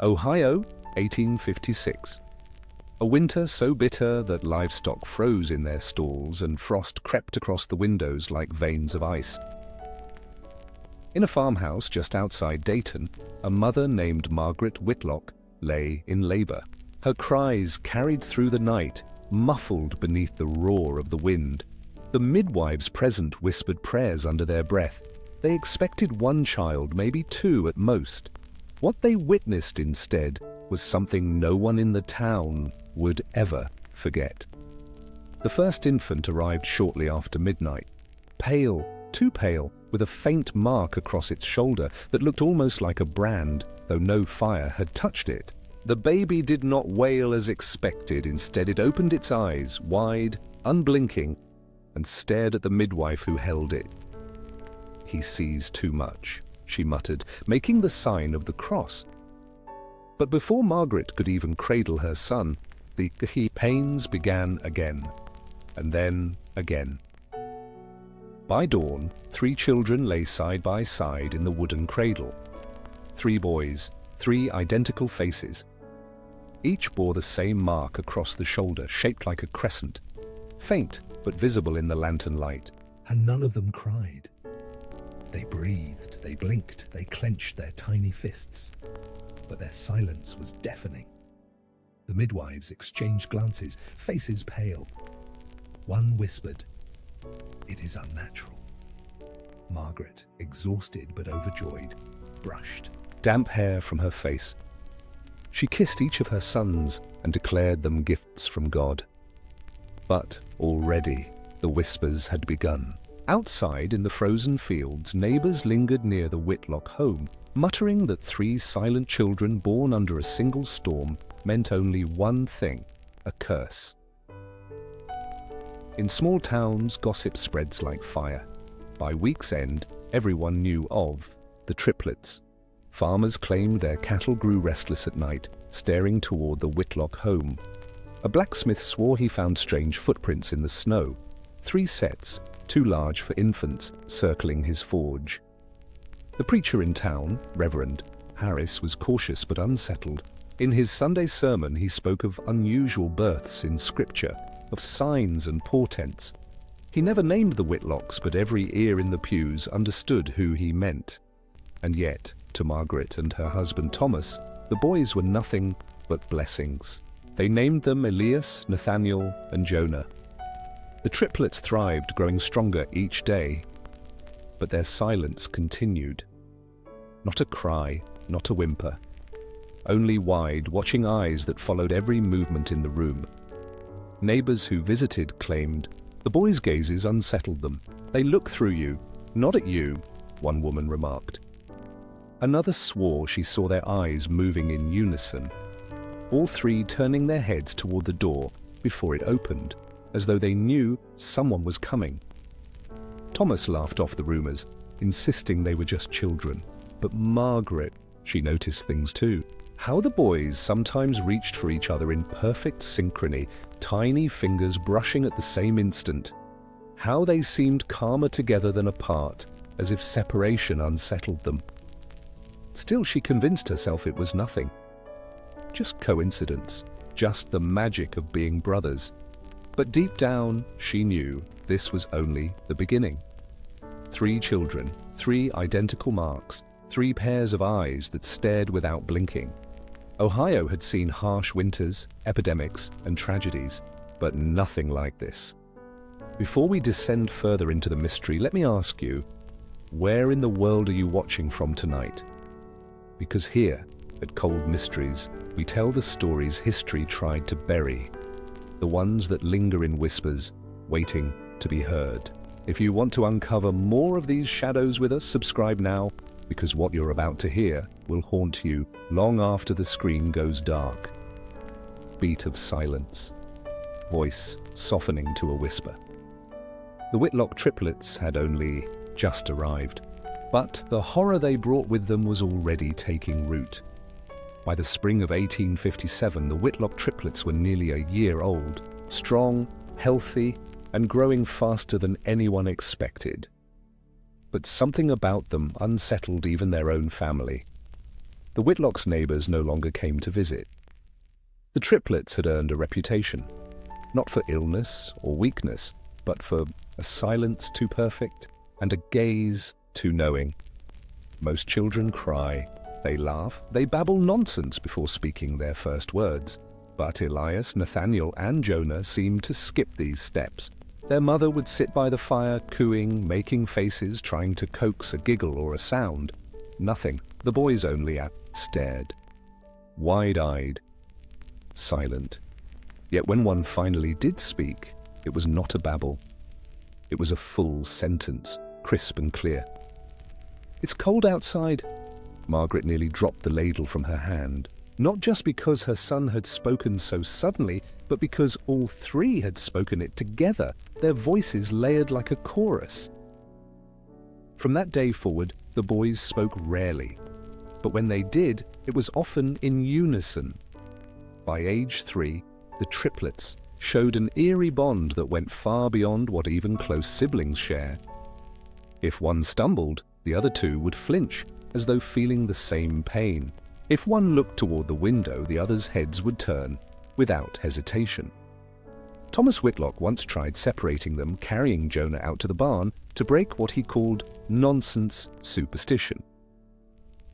Ohio, 1856. A winter so bitter that livestock froze in their stalls and frost crept across the windows like veins of ice. In a farmhouse just outside Dayton, a mother named Margaret Whitlock lay in labor. Her cries carried through the night, muffled beneath the roar of the wind. The midwives present whispered prayers under their breath. They expected one child, maybe two at most. What they witnessed instead was something no one in the town would ever forget. The first infant arrived shortly after midnight, pale, too pale, with a faint mark across its shoulder that looked almost like a brand, though no fire had touched it. The baby did not wail as expected. Instead, it opened its eyes, wide, unblinking, and stared at the midwife who held it. "He sees too much," she muttered, making the sign of the cross. But before Margaret could even cradle her son, the pains began again, and then again. By dawn, 3 children lay side by side in the wooden cradle. 3 boys, 3 identical faces. Each bore the same mark across the shoulder, shaped like a crescent, faint but visible in the lantern light. And none of them cried. They breathed, they blinked, they clenched their tiny fists. But their silence was deafening. The midwives exchanged glances, faces pale. One whispered, "It is unnatural." Margaret, exhausted but overjoyed, brushed Damp hair from her face. She kissed each of her sons and declared them gifts from God. But already the whispers had begun. Outside in the frozen fields, neighbors lingered near the Whitlock home, muttering that 3 silent children born under a single storm meant only one thing: a curse. In small towns, gossip spreads like fire. By week's end, everyone knew of the Triplets. Farmers claimed their cattle grew restless at night, staring toward the Whitlock home. A blacksmith swore he found strange footprints in the snow, 3 sets, too large for infants, circling his forge. The preacher in town, Reverend Harris, was cautious but unsettled. In his Sunday sermon, he spoke of unusual births in Scripture, of signs and portents. He never named the Whitlocks, but every ear in the pews understood who he meant. And yet, to Margaret and her husband Thomas, the boys were nothing but blessings. They named them Elias, Nathaniel, and Jonah. The triplets thrived, growing stronger each day. But their silence continued. Not a cry, not a whimper. Only wide, watching eyes that followed every movement in the room. Neighbors who visited claimed, "The boys' gazes unsettled them. They look through you, not at you," one woman remarked. Another swore she saw their eyes moving in unison, all 3 turning their heads toward the door before it opened, as though they knew someone was coming. Thomas laughed off the rumors, insisting they were just children. But Margaret, she noticed things too. How the boys sometimes reached for each other in perfect synchrony, tiny fingers brushing at the same instant. How they seemed calmer together than apart, as if separation unsettled them. Still, she convinced herself it was nothing. Just coincidence, just the magic of being brothers. But deep down, she knew this was only the beginning. 3 children, 3 identical marks, 3 pairs of eyes that stared without blinking. Ohio had seen harsh winters, epidemics, and tragedies, but nothing like this. Before we descend further into the mystery, let me ask you, where in the world are you watching from tonight? Because here, at Cold Mysteries, we tell the stories history tried to bury, the ones that linger in whispers, waiting to be heard. If you want to uncover more of these shadows with us, subscribe now, because what you're about to hear will haunt you long after the screen goes dark. Beat of silence, voice softening to a whisper. The Whitlock triplets had only just arrived, but the horror they brought with them was already taking root. By the spring of 1857, the Whitlock triplets were nearly a year old, strong, healthy, and growing faster than anyone expected. But something about them unsettled even their own family. The Whitlocks' neighbours no longer came to visit. The triplets had earned a reputation, not for illness or weakness, but for a silence too perfect and a gaze too knowing. Most children cry, they laugh, they babble nonsense before speaking their first words. But Elias, Nathaniel, and Jonah seemed to skip these steps. Their mother would sit by the fire, cooing, making faces, trying to coax a giggle or a sound. Nothing. The boys only stared, wide-eyed, silent. Yet when one finally did speak, it was not a babble. It was a full sentence, crisp and clear. "It's cold outside." Margaret nearly dropped the ladle from her hand, not just because her son had spoken so suddenly, but because all three had spoken it together, their voices layered like a chorus. From that day forward, the boys spoke rarely, but when they did, it was often in unison. By age 3, the triplets showed an eerie bond that went far beyond what even close siblings share. If one stumbled, the other two would flinch, as though feeling the same pain. If one looked toward the window, the others' heads would turn, without hesitation. Thomas Whitlock once tried separating them, carrying Jonah out to the barn to break what he called nonsense superstition.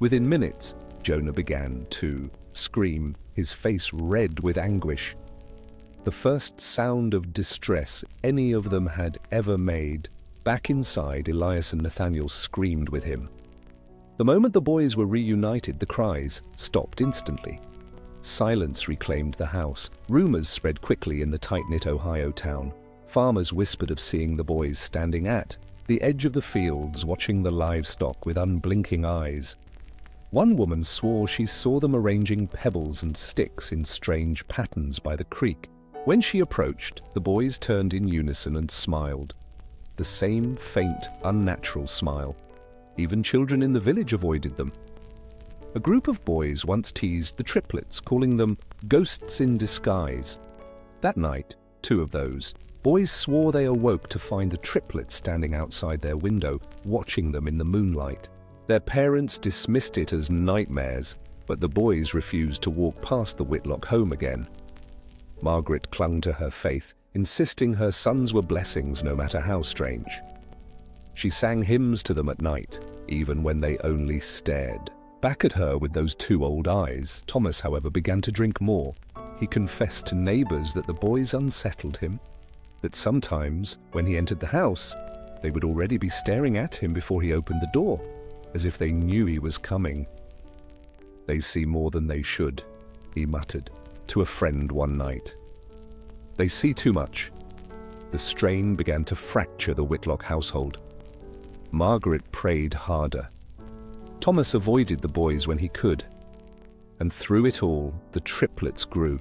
Within minutes, Jonah began to scream, his face red with anguish. The first sound of distress any of them had ever made. Back inside, Elias and Nathaniel screamed with him. The moment the boys were reunited, the cries stopped instantly. Silence reclaimed the house. Rumors spread quickly in the tight-knit Ohio town. Farmers whispered of seeing the boys standing at the edge of the fields, watching the livestock with unblinking eyes. One woman swore she saw them arranging pebbles and sticks in strange patterns by the creek. When she approached, the boys turned in unison and smiled. The same faint, unnatural smile. Even children in the village avoided them. A group of boys once teased the triplets, calling them ghosts in disguise. That night, 2 of those boys swore they awoke to find the triplets standing outside their window, watching them in the moonlight. Their parents dismissed it as nightmares, but the boys refused to walk past the Whitlock home again. Margaret clung to her faith, insisting her sons were blessings no matter how strange. She sang hymns to them at night, even when they only stared. Back at her with those 2 old eyes, Thomas, however, began to drink more. He confessed to neighbors that the boys unsettled him, that sometimes, when he entered the house, they would already be staring at him before he opened the door, as if they knew he was coming. "They see more than they should," he muttered to a friend one night. "They see too much." The strain began to fracture the Whitlock household. Margaret prayed harder. Thomas avoided the boys when he could. And through it all, the triplets grew.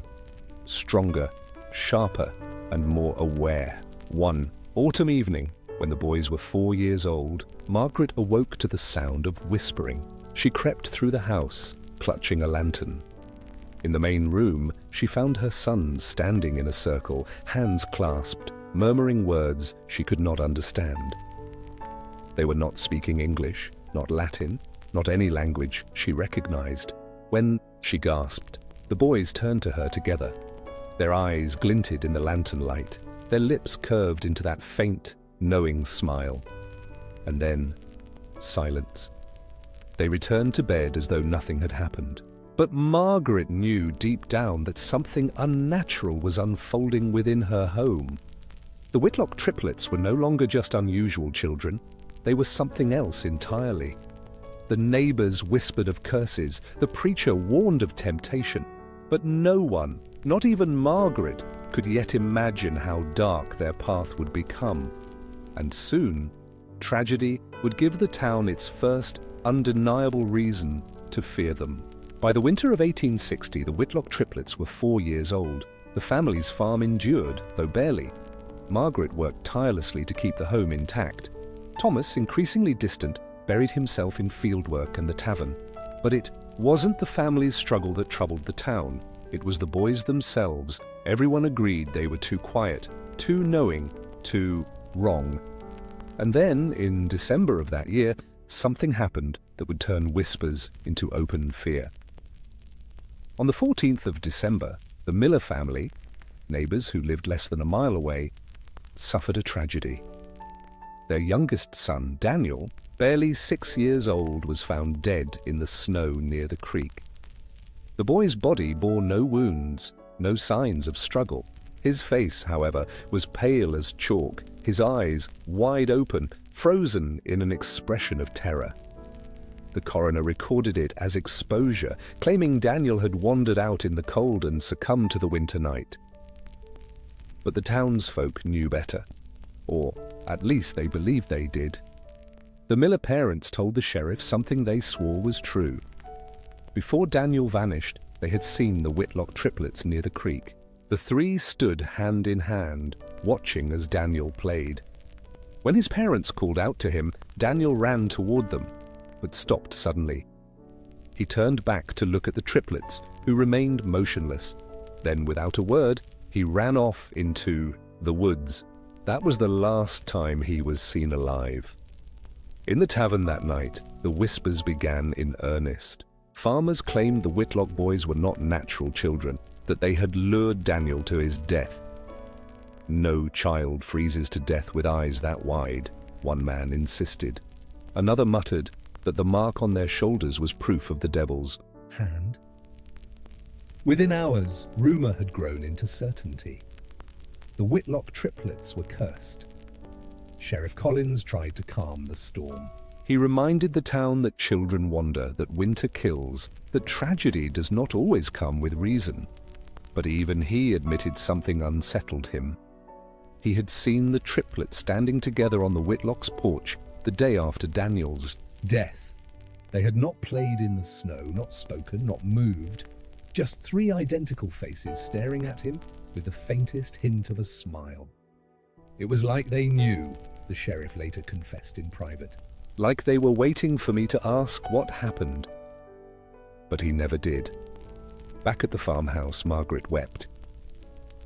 Stronger, sharper, and more aware. One autumn evening, when the boys were 4 years old, Margaret awoke to the sound of whispering. She crept through the house, clutching a lantern. In the main room, she found her sons standing in a circle, hands clasped, murmuring words she could not understand. They were not speaking English, not Latin, not any language she recognized. When she gasped, the boys turned to her together. Their eyes glinted in the lantern light. Their lips curved into that faint, knowing smile. And then, silence. They returned to bed as though nothing had happened. But Margaret knew deep down that something unnatural was unfolding within her home. The Whitlock triplets were no longer just unusual children. They were something else entirely. The neighbors whispered of curses. The preacher warned of temptation. But no one, not even Margaret, could yet imagine how dark their path would become. And soon, tragedy would give the town its first undeniable reason to fear them. By the winter of 1860, the Whitlock triplets were 4 years old. The family's farm endured, though barely. Margaret worked tirelessly to keep the home intact. Thomas, increasingly distant, buried himself in fieldwork and the tavern. But it wasn't the family's struggle that troubled the town. It was the boys themselves. Everyone agreed they were too quiet, too knowing, too wrong. And then, in December of that year, something happened that would turn whispers into open fear. On the 14th of December, the Miller family, neighbors who lived less than a mile away, suffered a tragedy. Their youngest son, Daniel, barely 6 years old, was found dead in the snow near the creek. The boy's body bore no wounds, no signs of struggle. His face, however, was pale as chalk, his eyes wide open, frozen in an expression of terror. The coroner recorded it as exposure, claiming Daniel had wandered out in the cold and succumbed to the winter night. But the townsfolk knew better, or at least they believed they did. The Miller parents told the sheriff something they swore was true. Before Daniel vanished, they had seen the Whitlock triplets near the creek. The three stood hand in hand, watching as Daniel played. When his parents called out to him, Daniel ran toward them, but stopped suddenly. He turned back to look at the triplets, who remained motionless. Then, without a word, he ran off into the woods. That was the last time he was seen alive. In the tavern that night, the whispers began in earnest. Farmers claimed the Whitlock boys were not natural children, that they had lured Daniel to his death. No child freezes to death with eyes that wide, one man insisted. Another muttered that the mark on their shoulders was proof of the devil's hand. Within hours, rumor had grown into certainty. The Whitlock triplets were cursed. Sheriff Collins tried to calm the storm. He reminded the town that children wander, that winter kills, that tragedy does not always come with reason. But even he admitted something unsettled him. He had seen the triplets standing together on the Whitlock's porch the day after Daniel's death. They had not played in the snow, not spoken, not moved. Just three identical faces staring at him with the faintest hint of a smile. It was like they knew, the sheriff later confessed in private. Like they were waiting for me to ask what happened. But he never did. Back at the farmhouse, Margaret wept.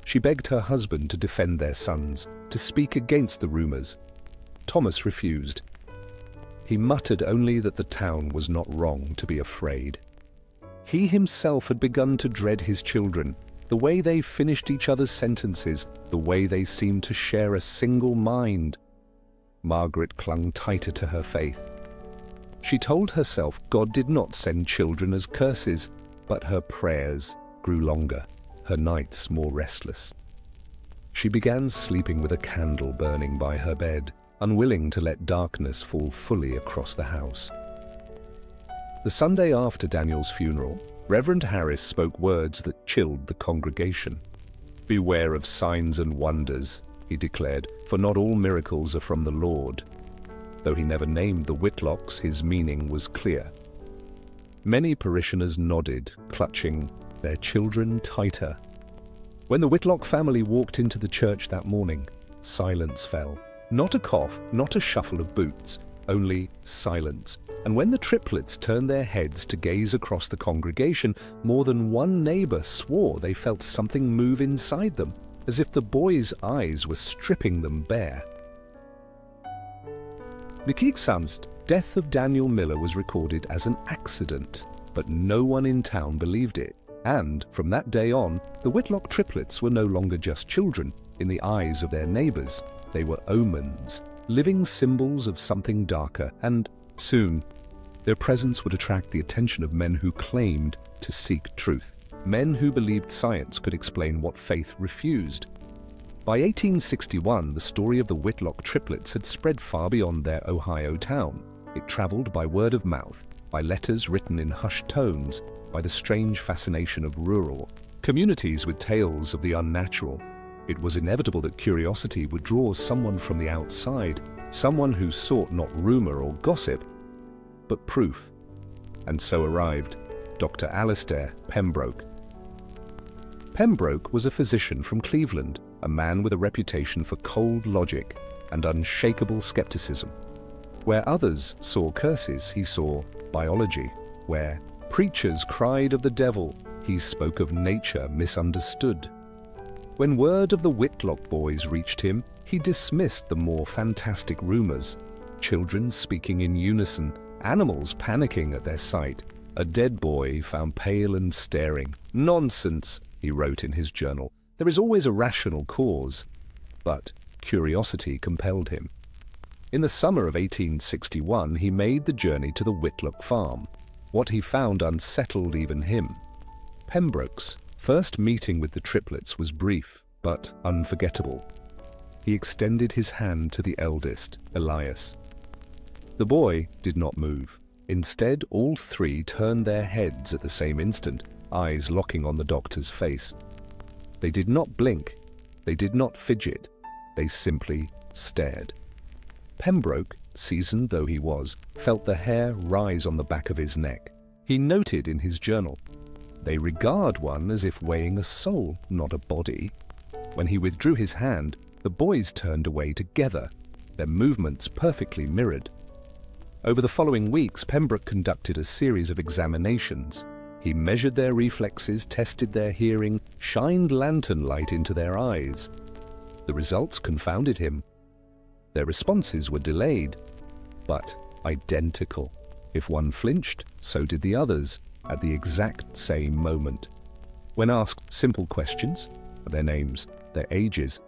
She begged her husband to defend their sons, to speak against the rumors. Thomas refused. He muttered only that the town was not wrong to be afraid. He himself had begun to dread his children, the way they finished each other's sentences, the way they seemed to share a single mind. Margaret clung tighter to her faith. She told herself God did not send children as curses, but her prayers grew longer, her nights more restless. She began sleeping with a candle burning by her bed, unwilling to let darkness fall fully across the house. The Sunday after Daniel's funeral, Reverend Harris spoke words that chilled the congregation. "Beware of signs and wonders," he declared, "for not all miracles are from the Lord." Though he never named the Whitlocks, his meaning was clear. Many parishioners nodded, clutching their children tighter. When the Whitlock family walked into the church that morning, silence fell. Not a cough, not a shuffle of boots, only silence. And when the triplets turned their heads to gaze across the congregation, more than one neighbor swore they felt something move inside them, as if the boys' eyes were stripping them bare. Nikiksan's death of Daniel Miller was recorded as an accident, but no one in town believed it. And from that day on, the Whitlock triplets were no longer just children. In the eyes of their neighbors, they were omens, living symbols of something darker, and soon their presence would attract the attention of men who claimed to seek truth, men who believed science could explain what faith refused. By 1861, the story of the Whitlock triplets had spread far beyond their Ohio town. It traveled by word of mouth, by letters written in hushed tones, by the strange fascination of rural communities with tales of the unnatural. It was inevitable that curiosity would draw someone from the outside, someone who sought not rumor or gossip, but proof. And so arrived Dr. Alistair Pembroke. Pembroke was a physician from Cleveland, a man with a reputation for cold logic and unshakable skepticism. Where others saw curses, he saw biology. Where preachers cried of the devil, he spoke of nature misunderstood. When word of the Whitlock boys reached him, he dismissed the more fantastic rumors. children speaking in unison, animals panicking at their sight, a dead boy found pale and staring. "Nonsense," he wrote in his journal. "There is always a rational cause." But curiosity compelled him. In the summer of 1861, he made the journey to the Whitlock farm. What he found unsettled even him. Pembroke's first meeting with the triplets was brief, but unforgettable. He extended his hand to the eldest, Elias. The boy did not move. Instead, all three turned their heads at the same instant, eyes locking on the doctor's face. They did not blink. They did not fidget. They simply stared. Pembroke, seasoned though he was, felt the hair rise on the back of his neck. He noted in his journal, "They regard one as if weighing a soul, not a body." When he withdrew his hand, the boys turned away together, their movements perfectly mirrored. Over the following weeks, Pembroke conducted a series of examinations. He measured their reflexes, tested their hearing, shined lantern light into their eyes. The results confounded him. Their responses were delayed, but identical. If one flinched, so did the others, at the exact same moment. When asked simple questions, their names, their ages,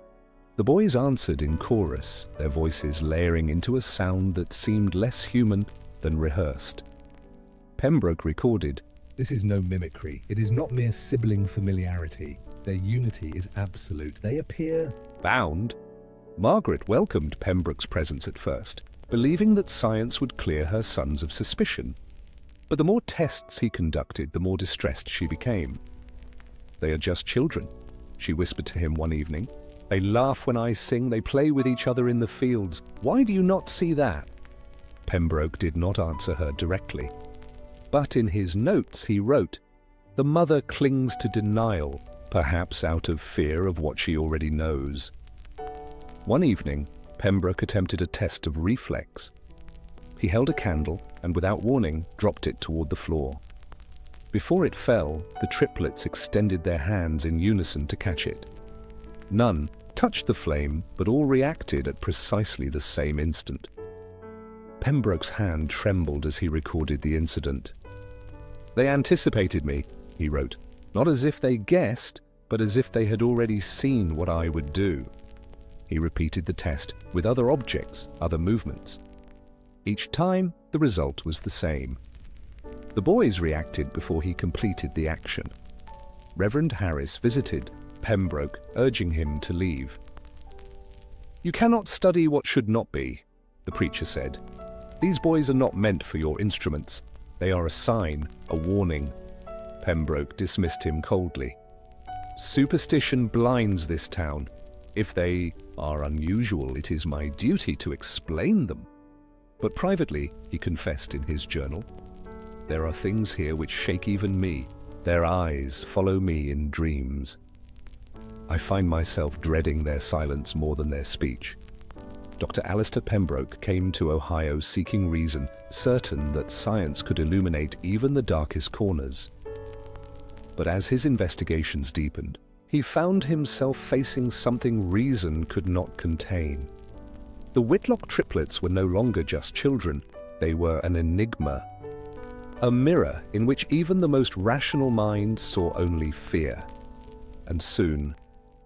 the boys answered in chorus, their voices layering into a sound that seemed less human than rehearsed. Pembroke recorded, "This is no mimicry. It is not mere sibling familiarity. Their unity is absolute. They appear bound. Margaret welcomed Pembroke's presence at first, believing that science would clear her sons of suspicion. But the more tests he conducted, the more distressed she became. "They are just children," she whispered to him one evening. "They laugh when I sing, they play with each other in the fields. Why do you not see that?" Pembroke did not answer her directly. But in his notes he wrote, "The mother clings to denial, perhaps out of fear of what she already knows." One evening, Pembroke attempted a test of reflex. He held a candle and, without warning, dropped it toward the floor. Before it fell, the triplets extended their hands in unison to catch it. None touched the flame, but all reacted at precisely the same instant. Pembroke's hand trembled as he recorded the incident. "They anticipated me," he wrote, "not as if they guessed, but as if they had already seen what I would do." He repeated the test with other objects, other movements. Each time, the result was the same. The boys reacted before he completed the action. Reverend Harris visited Pembroke, urging him to leave. "You cannot study what should not be," the preacher said. "These boys are not meant for your instruments. They are a sign, a warning." Pembroke dismissed him coldly. "Superstition blinds this town. If they are unusual, it is my duty to explain them." But privately, he confessed in his journal, "There are things here which shake even me. Their eyes follow me in dreams. I find myself dreading their silence more than their speech." Dr. Alistair Pembroke came to Ohio seeking reason, certain that science could illuminate even the darkest corners. But as his investigations deepened, he found himself facing something reason could not contain. The Whitlock triplets were no longer just children, they were an enigma. A mirror in which even the most rational mind saw only fear. And soon,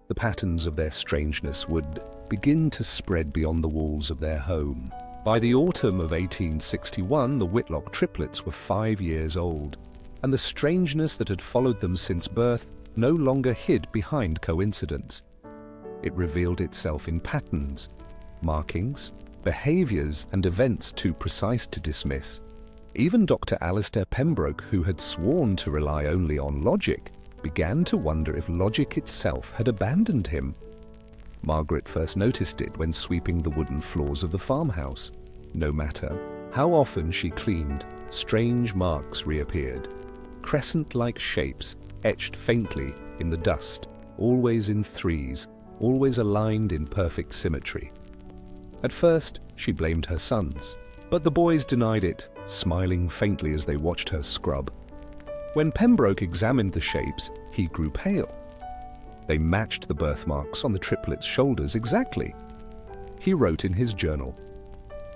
the patterns of their strangeness would begin to spread beyond the walls of their home. By the autumn of 1861, the Whitlock triplets were 5 years old, and the strangeness that had followed them since birth no longer hid behind coincidence. It revealed itself in patterns, markings, behaviors, and events too precise to dismiss. Even Dr. Alistair Pembroke, who had sworn to rely only on logic, began to wonder if logic itself had abandoned him. Margaret first noticed it when sweeping the wooden floors of the farmhouse. No matter how often she cleaned, strange marks reappeared. Crescent-like shapes etched faintly in the dust, always in threes, always aligned in perfect symmetry. At first, she blamed her sons, but the boys denied it, smiling faintly as they watched her scrub. When Pembroke examined the shapes, he grew pale. They matched the birthmarks on the triplets' shoulders exactly. He wrote in his journal,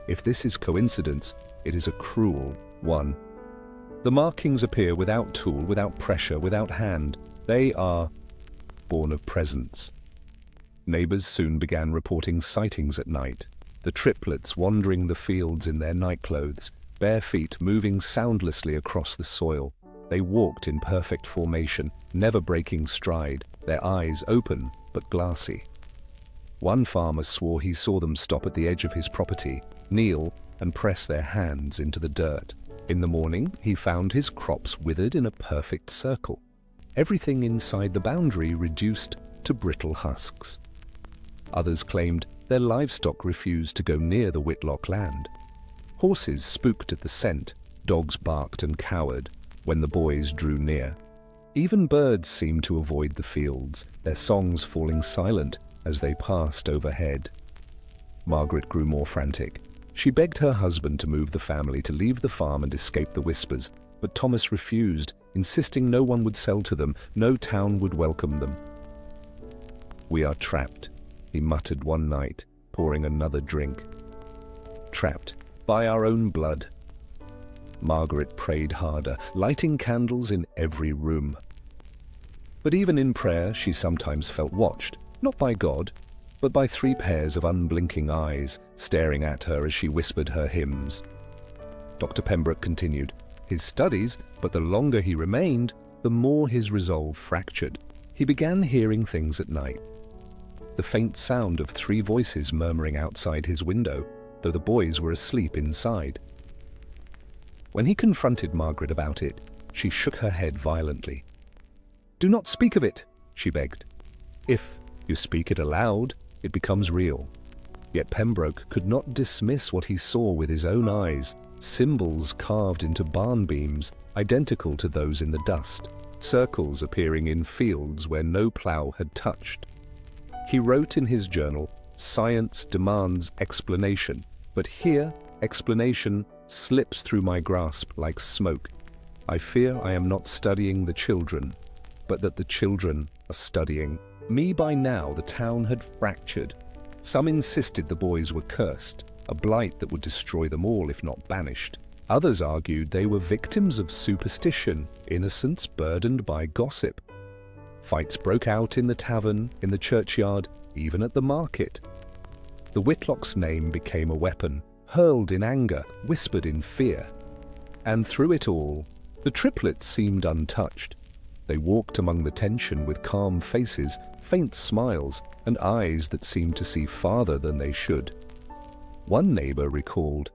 If this is coincidence, it is a cruel one. The markings appear without tool, without pressure, without hand. They are born of presence. Neighbors soon began reporting sightings at night. The triplets wandering the fields in their nightclothes, bare feet moving soundlessly across the soil. They walked in perfect formation, never breaking stride, their eyes open but glassy. One farmer swore he saw them stop at the edge of his property, kneel, and press their hands into the dirt. In the morning, he found his crops withered in a perfect circle. Everything inside the boundary reduced to brittle husks. Others claimed their livestock refused to go near the Whitlock land. Horses spooked at the scent, dogs barked and cowered when the boys drew near. Even birds seemed to avoid the fields, their songs falling silent as they passed overhead. Margaret grew more frantic. She begged her husband to move the family, to leave the farm and escape the whispers, but Thomas refused, insisting no one would sell to them, no town would welcome them. "We are trapped," he muttered one night, pouring another drink. "Trapped by our own blood." Margaret prayed harder, lighting candles in every room. But even in prayer, she sometimes felt watched, not by God, but by 3 pairs of unblinking eyes staring at her as she whispered her hymns. Dr. Pembroke continued his studies, but the longer he remained, the more his resolve fractured. He began hearing things at night. The faint sound of 3 voices murmuring outside his window, though the boys were asleep inside. When he confronted Margaret about it, she shook her head violently. "Do not speak of it," she begged. "If you speak it aloud, it becomes real." Yet Pembroke could not dismiss what he saw with his own eyes, symbols carved into barn beams, identical to those in the dust, circles appearing in fields where no plough had touched. He wrote in his journal, "Science demands explanation, but here explanation slips through my grasp like smoke. I fear I am not studying the children, but that the children are studying me." By now the town had fractured. Some insisted the boys were cursed, a blight that would destroy them all if not banished. Others argued they were victims of superstition, innocents burdened by gossip. Fights broke out in the tavern, in the churchyard, even at the market. The Whitlock's name became a weapon, hurled in anger, whispered in fear. And through it all, the triplets seemed untouched. They walked among the tension with calm faces, faint smiles, and eyes that seemed to see farther than they should. One neighbor recalled,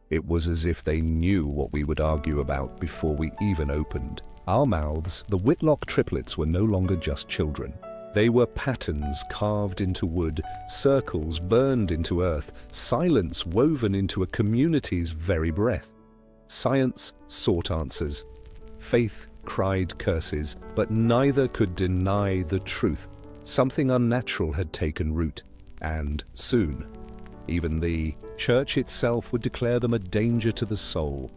"It was as if they knew what we would argue about before we even opened our mouths." The Whitlock triplets were no longer just children. They were patterns carved into wood, circles burned into earth, silence woven into a community's very breath. Science sought answers. Faith cried curses, but neither could deny the truth. Something unnatural had taken root, and soon, even the church itself would declare them a danger to the soul.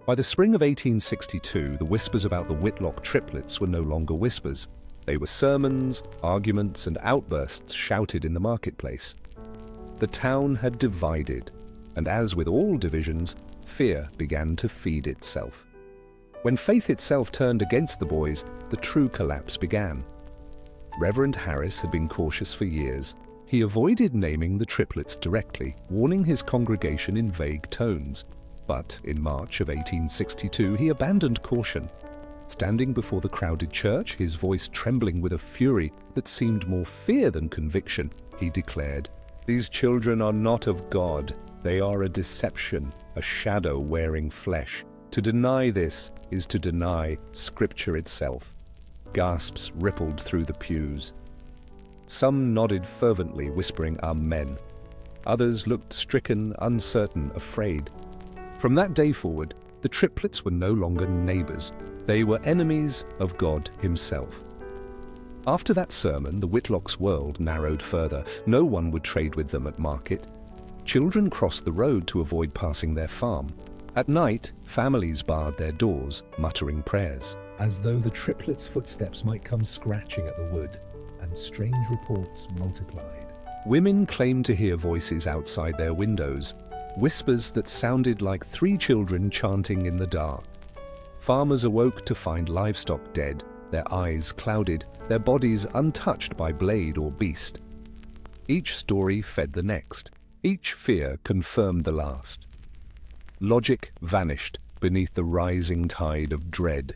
By the spring of 1862, the whispers about the Whitlock triplets were no longer whispers. They were sermons, arguments, and outbursts shouted in the marketplace. The town had divided, and as with all divisions, fear began to feed itself. When faith itself turned against the boys, the true collapse began. Reverend Harris had been cautious for years. He avoided naming the triplets directly, warning his congregation in vague tones. But in March of 1862, he abandoned caution. Standing before the crowded church, his voice trembling with a fury that seemed more fear than conviction, he declared, "These children are not of God. They are a deception, a shadow wearing flesh. To deny this is to deny Scripture itself." Gasps rippled through the pews. Some nodded fervently, whispering Amen. Others looked stricken, uncertain, afraid. From that day forward, the triplets were no longer neighbors. They were enemies of God himself. After that sermon, the Whitlocks' world narrowed further. No one would trade with them at market. Children crossed the road to avoid passing their farm. At night, families barred their doors, muttering prayers. As though the triplets' footsteps might come scratching at the wood, and strange reports multiplied. Women claimed to hear voices outside their windows. whispers that sounded like 3 children chanting in the dark. Farmers awoke to find livestock dead, their eyes clouded, their bodies untouched by blade or beast. Each story fed the next. Each fear confirmed the last. Logic vanished beneath the rising tide of dread.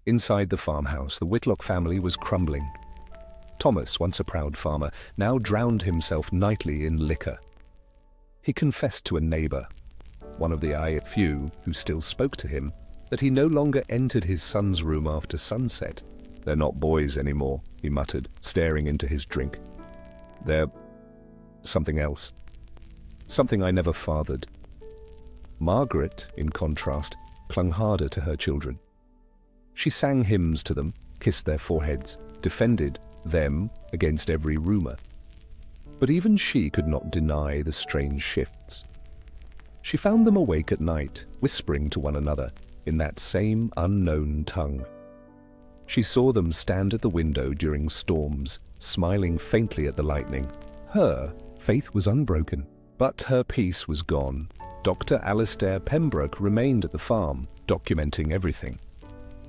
Inside the farmhouse, the Whitlock family was crumbling. Thomas, once a proud farmer, now drowned himself nightly in liquor. He confessed to a neighbor, one of the few who still spoke to him, that he no longer entered his son's room after sunset. "They're not boys anymore," he muttered, staring into his drink. "They're something else. Something I never fathered." Margaret, in contrast, clung harder to her children. She sang hymns to them, kissed their foreheads, defended them against every rumor. But even she could not deny the strange shifts. She found them awake at night, whispering to one another in that same unknown tongue. She saw them stand at the window during storms, smiling faintly at the lightning. Her faith was unbroken, but her peace was gone. Dr. Alistair Pembroke remained at the farm, documenting everything.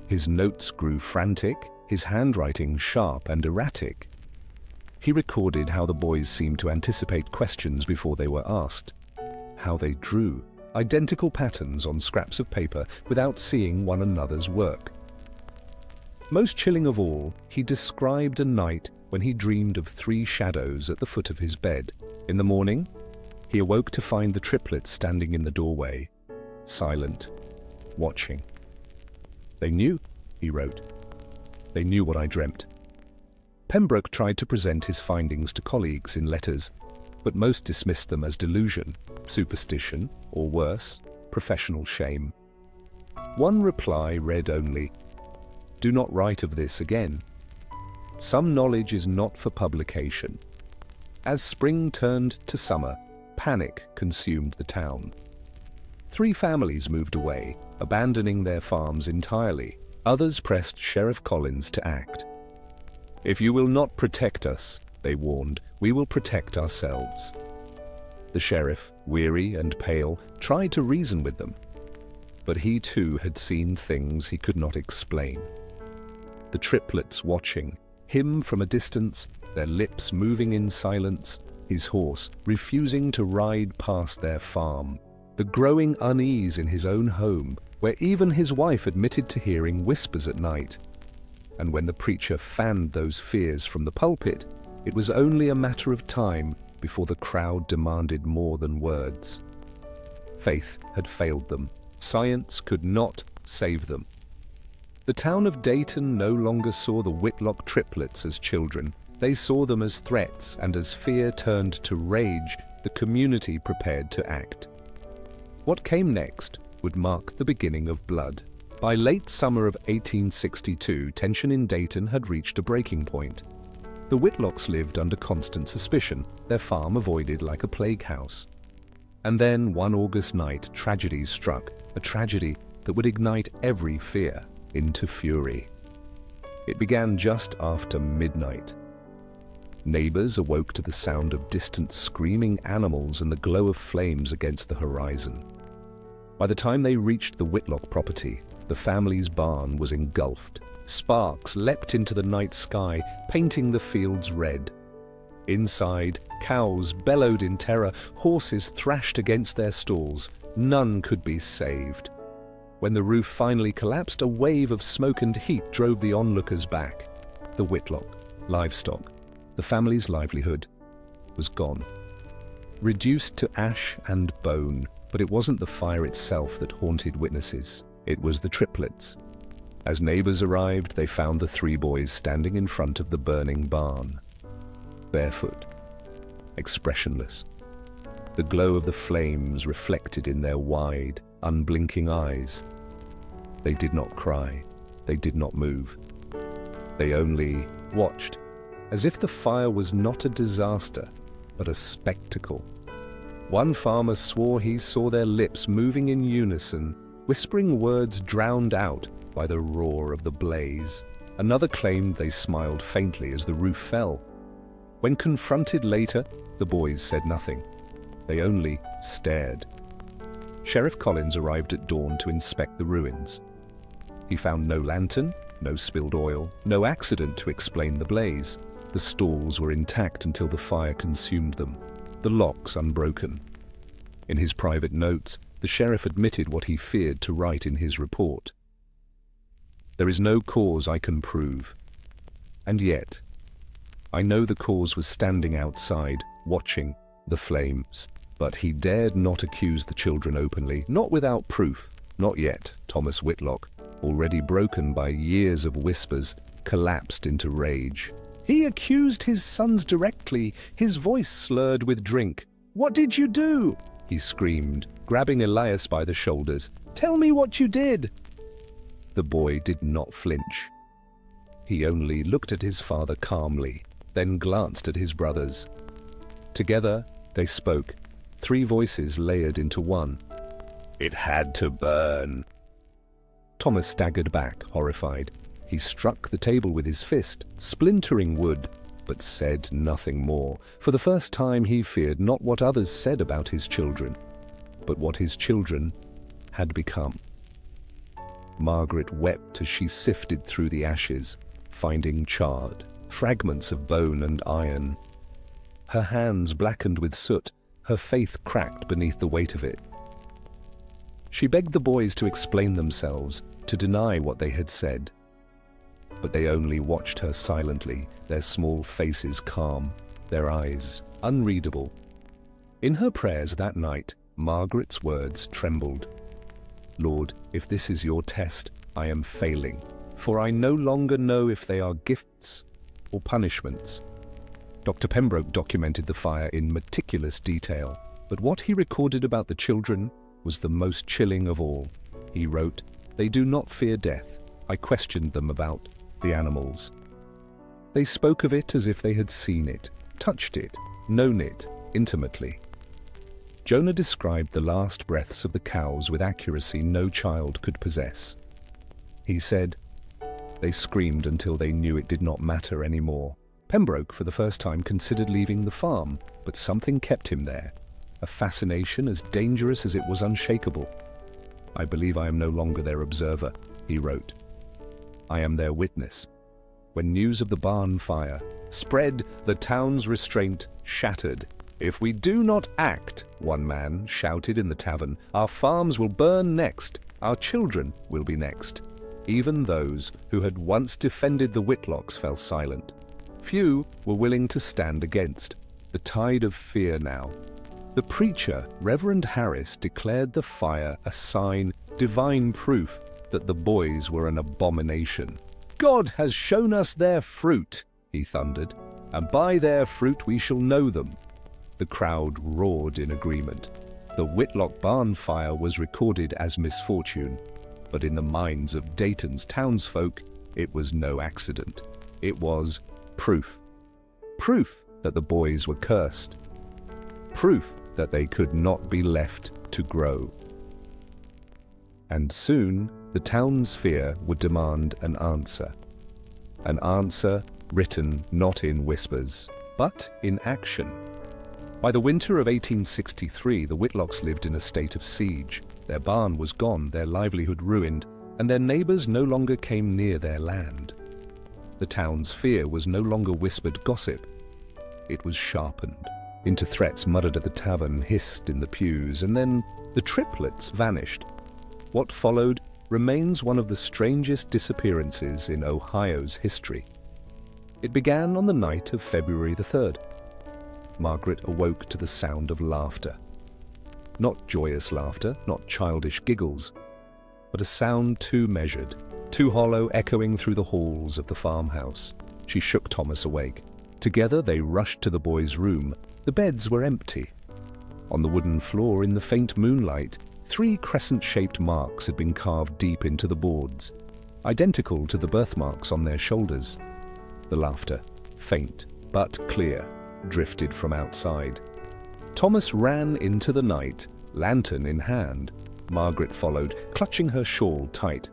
His notes grew frantic, his handwriting sharp and erratic. He recorded how the boys seemed to anticipate questions before they were asked, how they drew identical patterns on scraps of paper without seeing one another's work. Most chilling of all, he described a night when he dreamed of 3 shadows at the foot of his bed. In the morning, he awoke to find the triplets standing in the doorway, silent, watching. "They knew," he wrote. "They knew what I dreamt." Pembroke tried to present his findings to colleagues in letters, but most dismissed them as delusion, superstition, or worse, professional shame. One reply read only, "Do not write of this again. Some knowledge is not for publication." As spring turned to summer, panic consumed the town. 3 families moved away, abandoning their farms entirely. Others pressed Sheriff Collins to act. "If you will not protect us," they warned, "we will protect ourselves." The sheriff, weary and pale, tried to reason with them. But he too had seen things he could not explain. The triplets watching, him from a distance, their lips moving in silence, his horse refusing to ride past their farm, the growing unease in his own home, where even his wife admitted to hearing whispers at night. And when the preacher fanned those fears from the pulpit, it was only a matter of time before the crowd demanded more than words. Faith had failed them. Science could not save them. The town of Dayton no longer saw the Whitlock triplets as children. They saw them as threats, and as fear turned to rage, the community prepared to act. What came next would mark the beginning of blood. By late summer of 1862, tension in Dayton had reached a breaking point. The Whitlocks lived under constant suspicion, their farm avoided like a plague house. And then, one August night, tragedy struck, a tragedy that would ignite every fear into fury. It began just after midnight. Neighbors awoke to the sound of distant screaming animals and the glow of flames against the horizon. By the time they reached the Whitlock property, the family's barn was engulfed. Sparks leapt into the night sky, painting the fields red. Inside, cows bellowed in terror, horses thrashed against their stalls. None could be saved. When the roof finally collapsed, a wave of smoke and heat drove the onlookers back. The Whitlock, livestock, the family's livelihood, was gone. Reduced to ash and bone, but it wasn't the fire itself that haunted witnesses. It was the triplets. As neighbors arrived, they found the 3 boys standing in front of the burning barn. Barefoot, expressionless. The glow of the flames reflected in their wide, unblinking eyes. They did not cry. They did not move. They only watched, as if the fire was not a disaster, but a spectacle. One farmer swore he saw their lips moving in unison, whispering words drowned out by the roar of the blaze. Another claimed they smiled faintly as the roof fell. When confronted later, the boys said nothing. They only stared. Sheriff Collins arrived at dawn to inspect the ruins. He found no lantern, no spilled oil, no accident to explain the blaze. The stalls were intact until the fire consumed them, the locks unbroken. In his private notes, the sheriff admitted what he feared to write in his report. "There is no cause I can prove. And yet, I know the cause was standing outside, watching the flames." But he dared not accuse the children openly, not without proof. Not yet. Thomas Whitlock, already broken by years of whispers, collapsed into rage. He accused his sons directly, his voice slurred with drink. "What did you do?" he screamed, grabbing Elias by the shoulders. "Tell me what you did." The boy did not flinch. He only looked at his father calmly, then glanced at his brothers. Together, they spoke, three voices layered into one. "It had to burn." Thomas staggered back, horrified. He struck the table with his fist, splintering wood, but said nothing more. For the first time he feared not what others said about his children, but what his children had become. Margaret wept as she sifted through the ashes, finding charred fragments of bone and iron. Her hands blackened with soot, her faith cracked beneath the weight of it. She begged the boys to explain themselves, to deny what they had said. But they only watched her silently, their small faces calm, their eyes unreadable. In her prayers that night, Margaret's words trembled. "Lord, if this is your test, I am failing, for I no longer know if they are gifts or punishments." Dr. Pembroke documented the fire in meticulous detail, but what he recorded about the children was the most chilling of all. He wrote, "They do not fear death. I questioned them about the animals. They spoke of it as if they had seen it, touched it, known it intimately." Jonah described the last breaths of the cows with accuracy no child could possess. He said, "They screamed until they knew it did not matter anymore." Pembroke, for the first time, considered leaving the farm, but something kept him there, a fascination as dangerous as it was unshakable. "I believe I am no longer their observer," he wrote. "I am their witness." When news of the barn fire spread, the town's restraint shattered. "If we do not act," one man shouted in the tavern, "our farms will burn next, our children will be next." Even those who had once defended the Whitlocks fell silent. Few were willing to stand against. The tide of fear now. The preacher, Reverend Harris, declared the fire a sign, divine proof, that the boys were an abomination. "God has shown us their fruit," he thundered, "and by their fruit we shall know them." The crowd roared in agreement. The Whitlock barn fire was recorded as misfortune, but in the minds of Dayton's townsfolk, it was no accident. It was proof. Proof that the boys were cursed. Proof that they could not be left to grow. And soon, the town's fear would demand an answer. An answer written not in whispers, but in action. By the winter of 1863, the Whitlocks lived in a state of siege. Their barn was gone, their livelihood ruined, and their neighbors no longer came near their land. The town's fear was no longer whispered gossip. It was sharpened into threats muttered at the tavern, hissed in the pews, and then the Triplets vanished. What followed remains one of the strangest disappearances in Ohio's history. It began on the night of February the 3rd. Margaret awoke to the sound of laughter. Not joyous laughter, not childish giggles, but a sound too measured, too hollow, echoing through the halls of the farmhouse. She shook Thomas awake. Together they rushed to the boy's room. The beds were empty. On the wooden floor, in the faint moonlight, 3 crescent-shaped marks had been carved deep into the boards, identical to the birthmarks on their shoulders. The laughter, faint but clear, drifted from outside. Thomas ran into the night, lantern in hand. Margaret followed, clutching her shawl tight.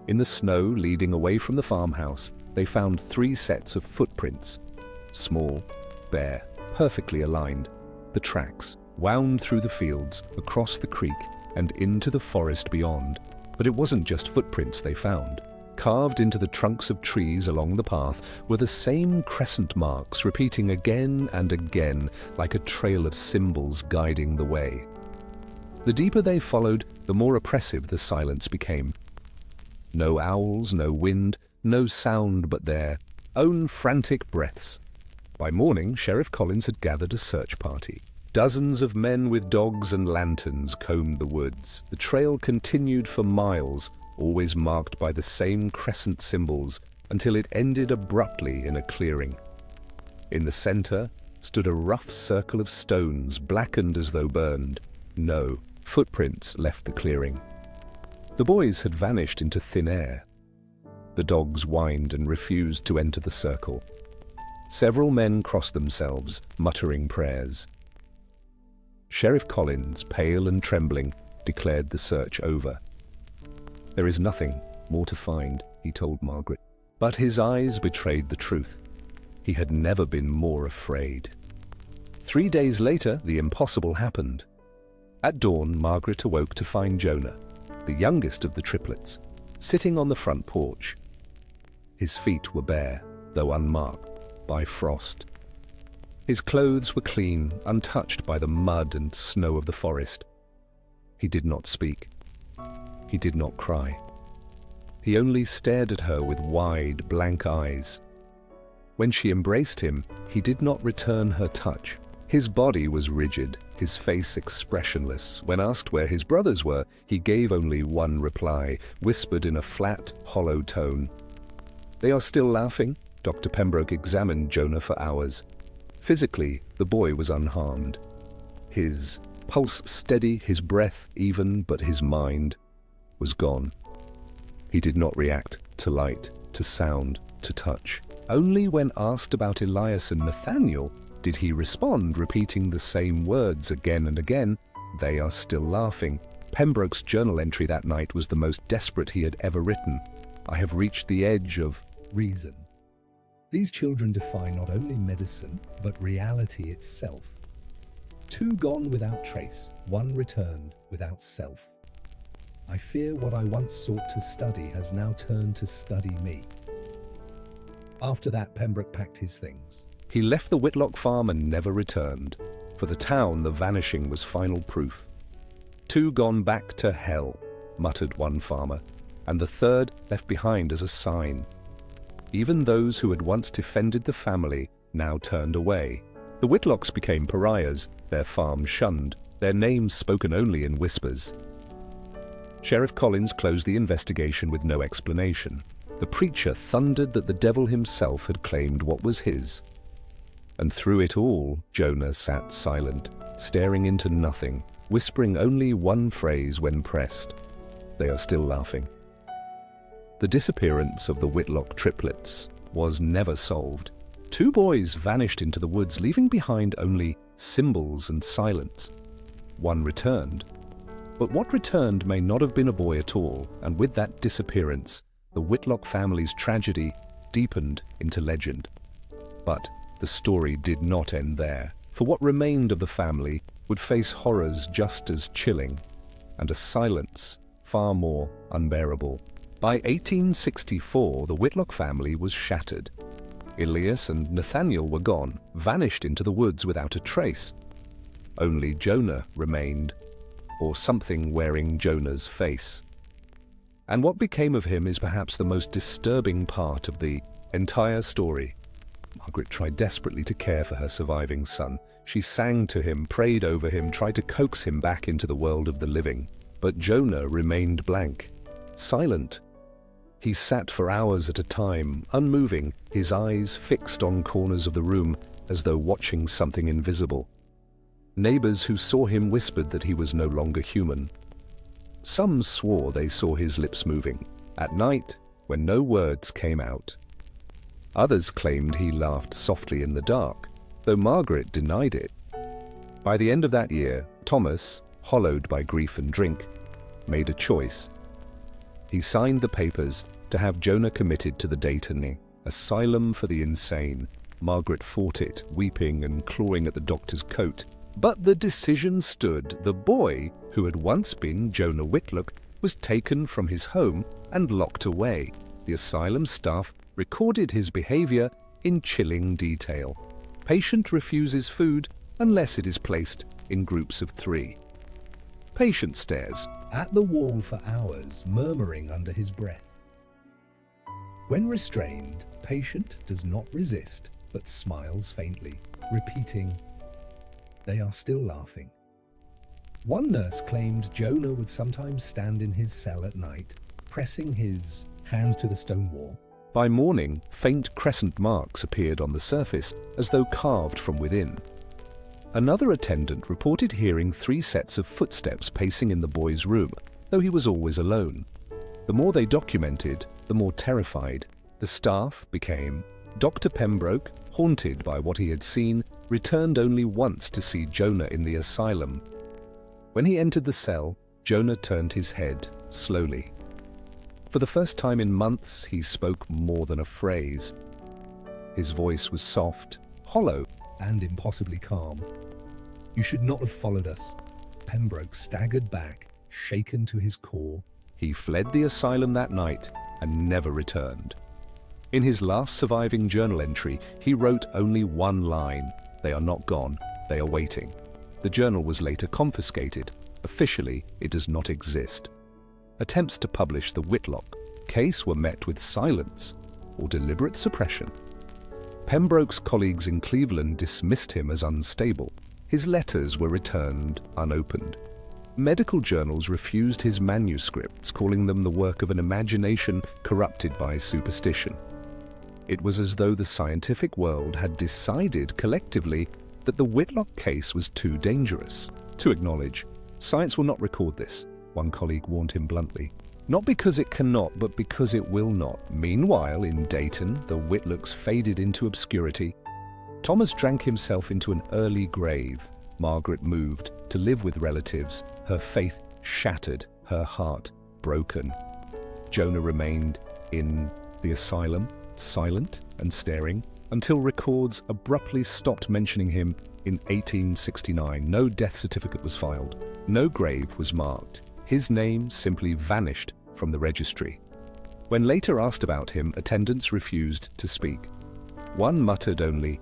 In the snow leading away from the farmhouse, they found 3 sets of footprints. Small, bare, perfectly aligned. The tracks wound through the fields, across the creek, and into the forest beyond. But it wasn't just footprints they found. Carved into the trunks of trees along the path were the same crescent marks, repeating again and again, like a trail of symbols guiding the way. The deeper they followed, the more oppressive the silence became. No owls, no wind, no sound but their own frantic breaths. By morning, Sheriff Collins had gathered a search party. Dozens of men with dogs and lanterns combed the woods. The trail continued for miles, always marked by the same crescent symbols, until it ended abruptly in a clearing. In the center stood a rough circle of stones, blackened as though burned. No footprints left the clearing. The boys had vanished into thin air. The dogs whined and refused to enter the circle. Several men crossed themselves, muttering prayers. Sheriff Collins, pale and trembling, declared the search over. "There is nothing more to find," he told Margaret. But his eyes betrayed the truth. He had never been more afraid. 3 days later, the impossible happened. At dawn, Margaret awoke to find Jonah, the youngest of the triplets, sitting on the front porch. His feet were bare, though unmarked by frost. His clothes were clean, untouched by the mud and snow of the forest. He did not speak. He did not cry. He only stared at her with wide, blank eyes. When she embraced him, he did not return her touch. His body was rigid, his face expressionless. When asked where his brothers were, he gave only one reply, whispered in a flat, hollow tone. "They are still laughing?" Dr. Pembroke examined Jonah for hours. Physically, the boy was unharmed. His pulse steady, his breath even, but his mind was gone. He did not react to light, to sound, to touch. Only when asked about Elias and Nathaniel did he respond, repeating the same words again and again. "They are still laughing." Pembroke's journal entry that night was the most desperate he had ever written. "I have reached the edge of reason." These children defy not only medicine, but reality itself. 2 gone without trace, 1 returned without self. I fear what I once sought to study has now turned to study me. After that, Pembroke packed his things. He left the Whitlock farm and never returned. For the town, the vanishing was final proof. 2 gone back to hell, muttered one farmer, and the 3rd left behind as a sign. Even those who had once defended the family now turned away. The Whitlocks became pariahs, their farm shunned, their names spoken only in whispers. Sheriff Collins closed the investigation with no explanation. The preacher thundered that the devil himself had claimed what was his. And through it all, Jonah sat silent, staring into nothing, whispering only one phrase when pressed. "They are still laughing." The disappearance of the Whitlock triplets was never solved. 2 boys vanished into the woods, leaving behind only symbols and silence. 1 returned. But what returned may not have been a boy at all, and with that disappearance, the Whitlock family's tragedy deepened into legend. But the story did not end there, for what remained of the family would face horrors just as chilling, and a silence far more unbearable. By 1864, the Whitlock family was shattered. Elias and Nathaniel were gone, vanished into the woods without a trace. Only Jonah remained, or something wearing Jonah's face. And what became of him is perhaps the most disturbing part of the entire story. Margaret tried desperately to care for her surviving son. She sang to him, prayed over him, tried to coax him back into the world of the living. But Jonah remained blank, silent. He sat for hours at a time, unmoving, his eyes fixed on corners of the room, as though watching something invisible. Neighbors who saw him whispered that he was no longer human. Some swore they saw his lips moving, at night, when no words came out. Others claimed he laughed softly in the dark, though Margaret denied it. By the end of that year, Thomas, hollowed by grief and drink, made a choice. He signed the papers to have Jonah committed to the Dayton Asylum for the Insane. Margaret fought it, weeping and clawing at the doctor's coat. But the decision stood. The boy, who had once been Jonah Whitlock, was taken from his home and locked away. The asylum staff recorded his behavior in chilling detail. Patient refuses food unless it is placed in groups of 3. Patient stares at the wall for hours, murmuring under his breath. When restrained, patient does not resist, but smiles faintly, repeating, "They are still laughing." One nurse claimed Jonah would sometimes stand in his cell at night, pressing his hands to the stone wall. By morning, faint crescent marks appeared on the surface, as though carved from within. Another attendant reported hearing 3 sets of footsteps pacing in the boy's room, though he was always alone. The more they documented, the more terrified the staff became. Dr. Pembroke, haunted by what he had seen, returned only once to see Jonah in the asylum. When he entered the cell, Jonah turned his head, slowly. For the first time in months, he spoke more than a phrase. His voice was soft, hollow, and impossibly calm. "You should not have followed us." Pembroke staggered back, shaken to his core. He fled the asylum that night and never returned. In his last surviving journal entry, he wrote only one line: "They are not gone, they are waiting." The journal was later confiscated. Officially, it does not exist. Attempts to publish the Whitlock case were met with silence or deliberate suppression. Pembroke's colleagues in Cleveland dismissed him as unstable. His letters were returned unopened. Medical journals refused his manuscripts, calling them the work of an imagination corrupted by superstition. It was as though the scientific world had decided collectively that the Whitlock case was too dangerous to acknowledge. "Science will not record this," one colleague warned him bluntly. "Not because it cannot, but because it will not." Meanwhile, in Dayton, the Whitlocks faded into obscurity. Thomas drank himself into an early grave. Margaret moved to live with relatives, her faith shattered, her heart broken. Jonah remained in the asylum, silent and staring, until records abruptly stopped mentioning him in 1869. No death certificate was filed. No grave was marked. His name simply vanished from the registry. When later asked about him, attendants refused to speak. One muttered only,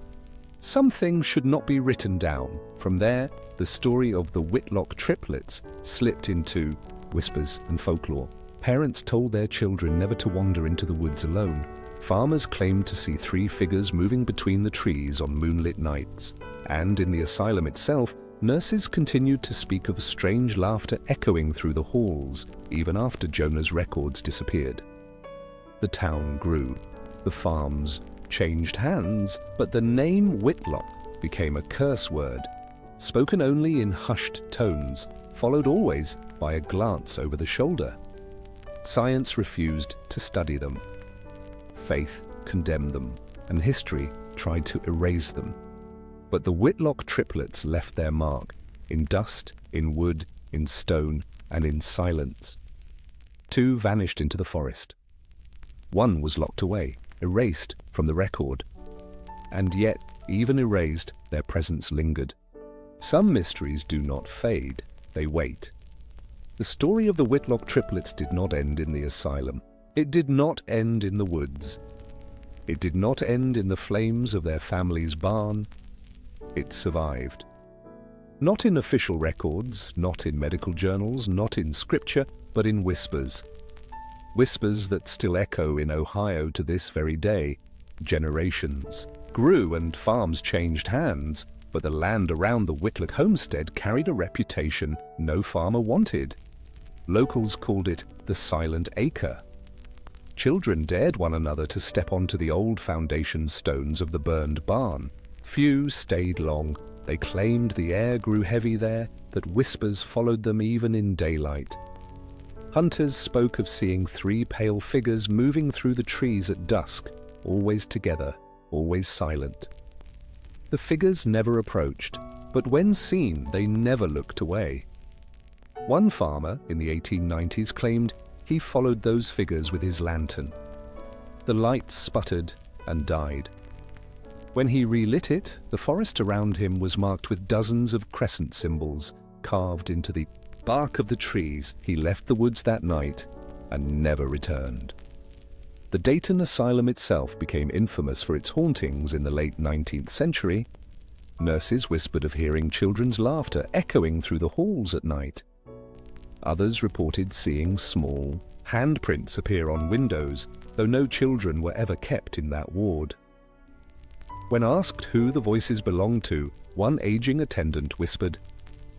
"Some things should not be written down." From there, the story of the Whitlock triplets slipped into whispers and folklore. Parents told their children never to wander into the woods alone. Farmers claimed to see 3 figures moving between the trees on moonlit nights. And in the asylum itself, nurses continued to speak of strange laughter echoing through the halls, even after Jonah's records disappeared. The town grew. The farms changed hands, but the name Whitlock became a curse word, spoken only in hushed tones, followed always by a glance over the shoulder. Science refused to study them. Faith condemned them, and history tried to erase them. But the Whitlock triplets left their mark, in dust, in wood, in stone, and in silence. 2 vanished into the forest. 1 was locked away, erased from the record. And yet, even erased, their presence lingered. Some mysteries do not fade, they wait. The story of the Whitlock triplets did not end in the asylum. It did not end in the woods. It did not end in the flames of their family's barn. It survived. Not in official records, not in medical journals, not in scripture, but in whispers. Whispers that still echo in Ohio to this very day. Generations grew and farms changed hands, but the land around the Whitlock homestead carried a reputation no farmer wanted. Locals called it the Silent Acre. Children dared one another to step onto the old foundation stones of the burned barn. Few stayed long. They claimed the air grew heavy there, that whispers followed them even in daylight. Hunters spoke of seeing 3 pale figures moving through the trees at dusk, always together, always silent. The figures never approached, but when seen, they never looked away. One farmer in the 1890s claimed he followed those figures with his lantern. The light sputtered and died. When he relit it, the forest around him was marked with dozens of crescent symbols carved into the bark of the trees. He left the woods that night and never returned. The Dayton Asylum itself became infamous for its hauntings in the late 19th century. Nurses whispered of hearing children's laughter echoing through the halls at night. Others reported seeing small handprints appear on windows, though no children were ever kept in that ward. When asked who the voices belonged to, one aging attendant whispered,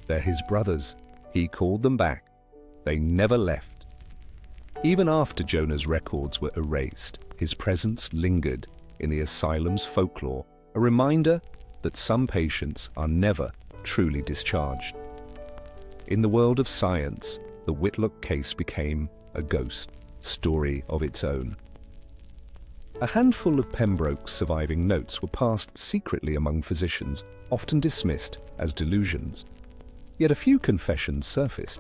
"They're his brothers. He called them back. They never left." Even after Jonah's records were erased, his presence lingered in the asylum's folklore, a reminder that some patients are never truly discharged. In the world of science, the Whitlock case became a ghost story of its own. A handful of Pembroke's surviving notes were passed secretly among physicians, often dismissed as delusions. Yet a few confessions surfaced,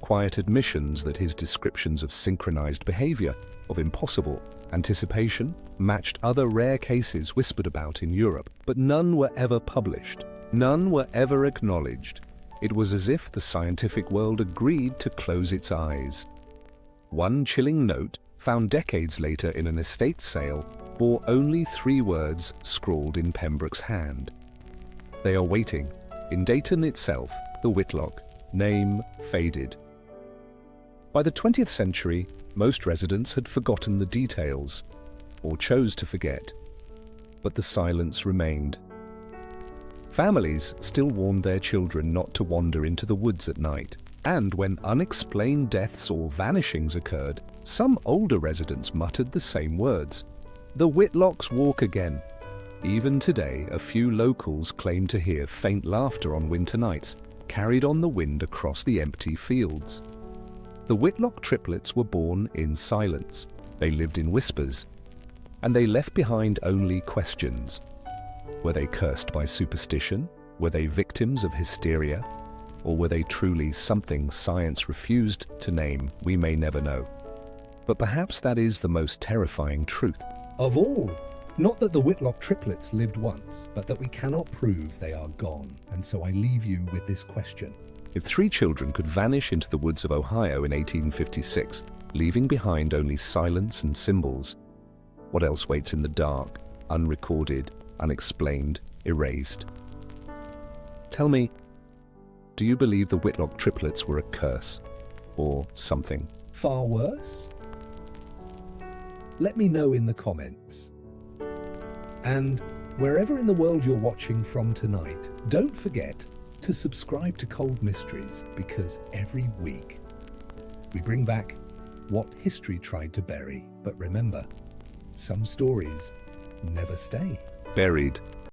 quiet admissions that his descriptions of synchronized behavior, of impossible anticipation, matched other rare cases whispered about in Europe, but none were ever published. None were ever acknowledged. It was as if the scientific world agreed to close its eyes. One chilling note, found decades later in an estate sale, bore only 3 words scrawled in Pembroke's hand. "They are waiting." In Dayton itself, the Whitlock name faded. By the 20th century, most residents had forgotten the details, or chose to forget, but the silence remained. Families still warned their children not to wander into the woods at night, and when unexplained deaths or vanishings occurred, some older residents muttered the same words, "The Whitlocks walk again." Even today, a few locals claim to hear faint laughter on winter nights, carried on the wind across the empty fields. The Whitlock triplets were born in silence. They lived in whispers, and they left behind only questions. Were they cursed by superstition? Were they victims of hysteria? Or were they truly something science refused to name? We may never know. But perhaps that is the most terrifying truth Of all, not that the Whitlock triplets lived once, but that we cannot prove they are gone. And so I leave you with this question. If 3 children could vanish into the woods of Ohio in 1856, leaving behind only silence and symbols, what else waits in the dark, unrecorded, unexplained, erased? Tell me, do you believe the Whitlock triplets were a curse, or something Far worse? Let me know in the comments. And wherever in the world you're watching from tonight, don't forget to subscribe to Cold Mysteries, because every week we bring back what history tried to bury. But remember, some stories never stay buried?